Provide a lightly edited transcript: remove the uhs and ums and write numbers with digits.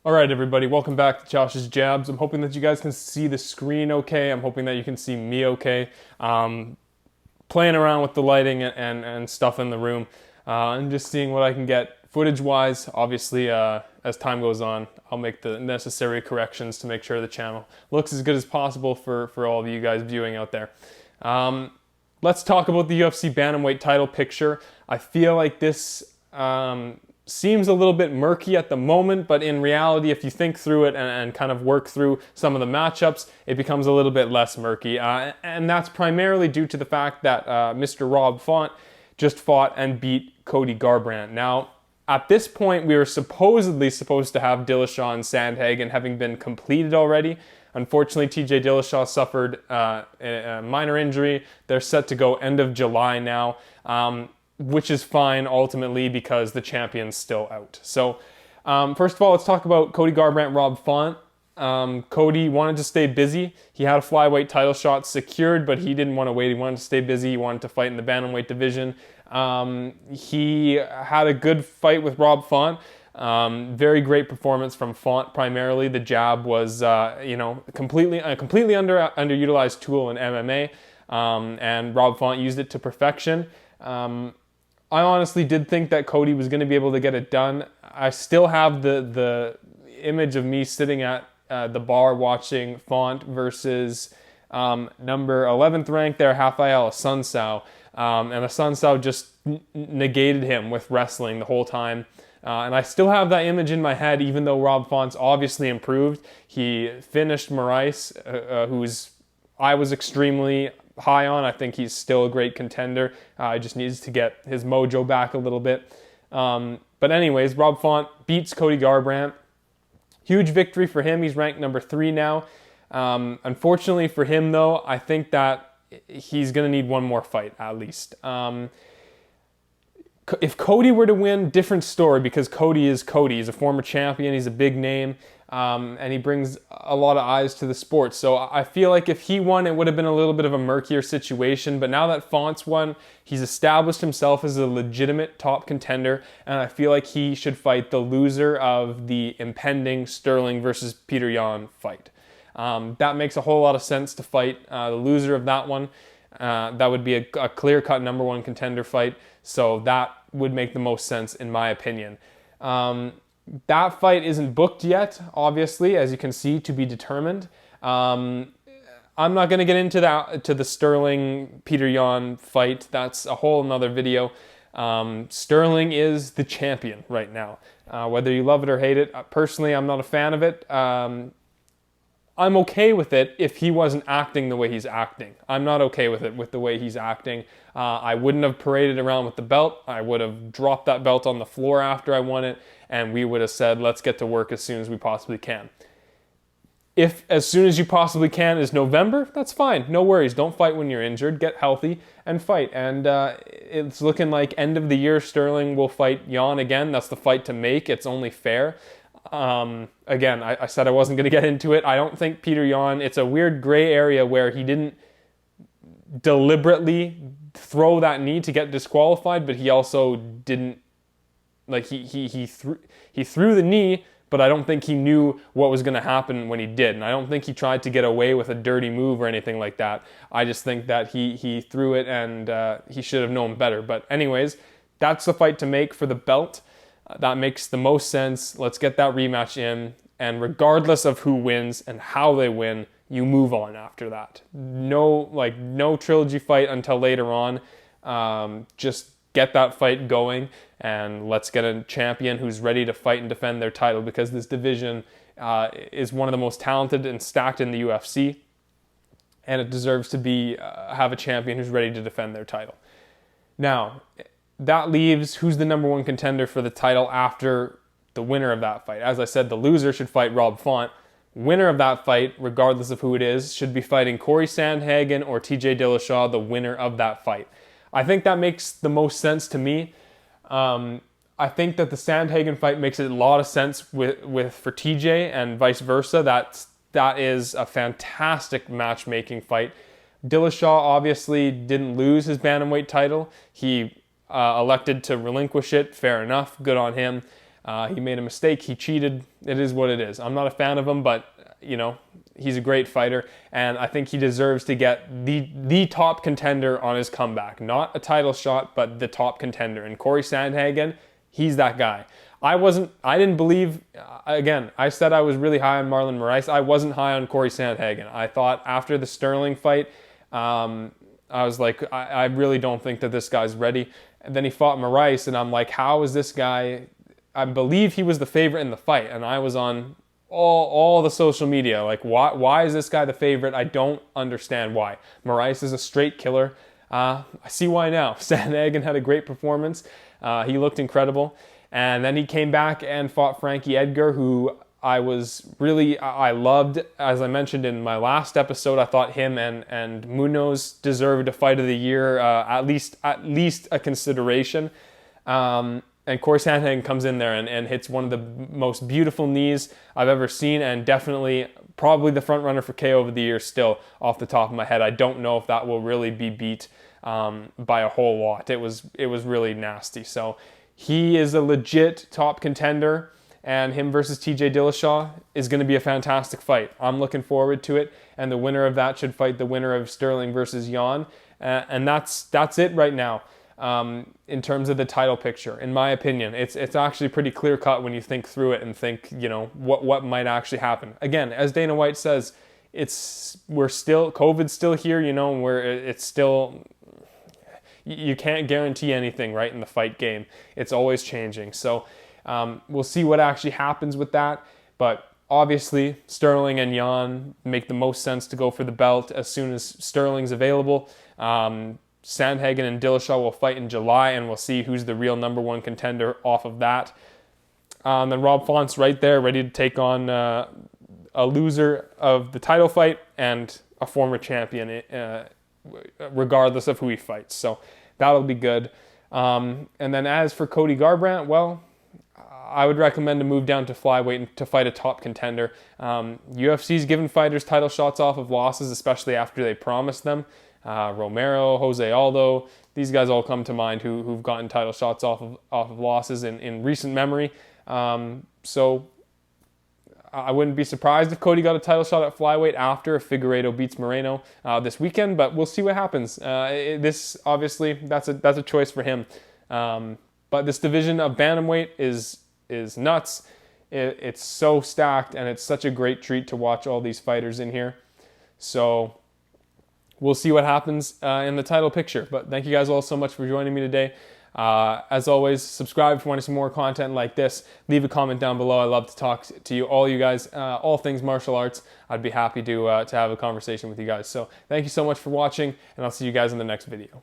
All right, everybody, welcome back to Josh's Jabs. I'm hoping that you guys can see the screen okay. I'm hoping that you can see me okay. Playing around with the lighting and stuff in the room and just seeing what I can get footage-wise. Obviously, as time goes on, I'll make the necessary corrections to make sure the channel looks as good as possible for all of you guys viewing out there. Let's talk about the UFC Bantamweight title picture. I feel like this seems a little bit murky at the moment, but in reality, if you think through it and kind of work through some of the matchups, it becomes a little bit less murky. And that's primarily due to the fact that Mr. Rob Font just fought and beat Cody Garbrandt. Now, at this point, we were supposedly supposed to have Dillashaw and Sandhagen having been completed already. Unfortunately, TJ Dillashaw suffered a minor injury. They're set to go end of July now. Which is fine ultimately because the champion's still out. So first of all, let's talk about Cody Garbrandt, Rob Font. Cody wanted to stay busy. He had a flyweight title shot secured, but he didn't want to wait. He wanted to stay busy. He wanted to fight in the bantamweight division. He had a good fight with Rob Font. Very great performance from Font primarily. The jab was, completely underutilized tool in MMA, and Rob Font used it to perfection. I honestly did think that Cody was going to be able to get it done. I still have the image of me sitting at the bar watching Font versus number 11th ranked there, Rafael Assunção. And Assunção just negated him with wrestling the whole time. And I still have that image in my head, even though Rob Font's obviously improved. He finished Moraes, I was extremely high on. I think he's still a great contender. He just needs to get his mojo back a little bit. But anyways, Rob Font beats Cody Garbrandt. Huge victory for him. He's ranked number 3 now. Unfortunately for him, though, I think that he's going to need one more fight at least. If Cody were to win, different story, because Cody is Cody. He's a former champion. He's a big name. And he brings a lot of eyes to the sport. So I feel like if he won, it would have been a little bit of a murkier situation. But now that Font's won, he's established himself as a legitimate top contender. And I feel like he should fight the loser of the impending Sterling versus Peter Yan fight. That makes a whole lot of sense to fight the loser of that one. That would be a clear-cut number 1 contender fight. So that would make the most sense in my opinion. That fight isn't booked yet, obviously, as you can see, to be determined. I'm not going to get into the Sterling Peter Yan fight. That's a whole nother video. Sterling is the champion right now, whether you love it or hate it. Personally, I'm not a fan of it. I'm okay with it if he wasn't acting the way he's acting. I'm not okay with it with the way he's acting. I wouldn't have paraded around with the belt. I would have dropped that belt on the floor after I won it, and we would have said, let's get to work as soon as we possibly can. If as soon as you possibly can is November, that's fine. No worries. Don't fight when you're injured. Get healthy and fight. And it's looking like end of the year Sterling will fight Yan again. That's the fight to make. It's only fair. Again, I said I wasn't going to get into it. I don't think Peter Yan, it's a weird gray area where he didn't deliberately throw that knee to get disqualified, but he also didn't, like he threw the knee, but I don't think he knew what was going to happen when he did. And I don't think he tried to get away with a dirty move or anything like that. I just think that he threw it and he should have known better. But anyways, that's the fight to make for the belt. That makes the most sense. Let's get that rematch in. And regardless of who wins and how they win, you move on after that. No trilogy fight until later on. Just get that fight going and let's get a champion who's ready to fight and defend their title, because this division is one of the most talented and stacked in the UFC, and it deserves to have a champion who's ready to defend their title. Now, that leaves who's the number 1 contender for the title after the winner of that fight. As I said, the loser should fight Rob Font. Winner of that fight, regardless of who it is, should be fighting Corey Sandhagen or TJ Dillashaw, the winner of that fight. I think that makes the most sense to me. I think that the Sandhagen fight makes a lot of sense for TJ and vice versa. That is a fantastic matchmaking fight. Dillashaw obviously didn't lose his bantamweight title. He elected to relinquish it. Fair enough. Good on him. He made a mistake. He cheated. It is what it is. I'm not a fan of him, but he's a great fighter, and I think he deserves to get the top contender on his comeback. Not a title shot, but the top contender. And Corey Sandhagen, he's that guy. I didn't believe, again, I said I was really high on Marlon Moraes. I wasn't high on Corey Sandhagen. I thought after the Sterling fight, I was like, I really don't think that this guy's ready. And then he fought Moraes, and I'm like, how is this guy? I believe he was the favorite in the fight, and I was on all the social media. Like, why is this guy the favorite? I don't understand why. Moraes is a straight killer. I see why now. Sandhagen had a great performance. He looked incredible. And then he came back and fought Frankie Edgar, who I loved. As I mentioned in my last episode, I thought him and Munoz deserved a fight of the year, at least a consideration. And Corey Sandhagen comes in there and hits one of the most beautiful knees I've ever seen, and definitely probably the front runner for KO of the year still off the top of my head. I don't know if that will really be beat by a whole lot. It was really nasty. So he is a legit top contender, and him versus TJ Dillashaw is going to be a fantastic fight. I'm looking forward to it, and the winner of that should fight the winner of Sterling versus Jan, and that's it right now. In terms of the title picture, in my opinion, it's actually pretty clear cut when you think through it and think, what might actually happen. Again, as Dana White says, COVID's still here, it's still, you can't guarantee anything, right, in the fight game. It's always changing. So we'll see what actually happens with that. But obviously, Sterling and Jan make the most sense to go for the belt as soon as Sterling's available. Sandhagen and Dillashaw will fight in July, and we'll see who's the real number one contender off of that. Then Rob Font's right there, ready to take on a loser of the title fight and a former champion, regardless of who he fights. So that'll be good. And then as for Cody Garbrandt, well, I would recommend to move down to flyweight to fight a top contender. UFC's given fighters title shots off of losses, especially after they promised them. Romero, Jose Aldo, these guys all come to mind who've gotten title shots off of losses in recent memory. So I wouldn't be surprised if Cody got a title shot at flyweight after Figueiredo beats Moreno this weekend, but we'll see what happens. This obviously that's a choice for him. But this division of bantamweight is nuts. It's so stacked, and it's such a great treat to watch all these fighters in here. So we'll see what happens in the title picture. But thank you guys all so much for joining me today. As always, subscribe if you want to see more content like this. Leave a comment down below. I love to talk to you, all you guys, all things martial arts. I'd be happy to have a conversation with you guys. So thank you so much for watching, and I'll see you guys in the next video.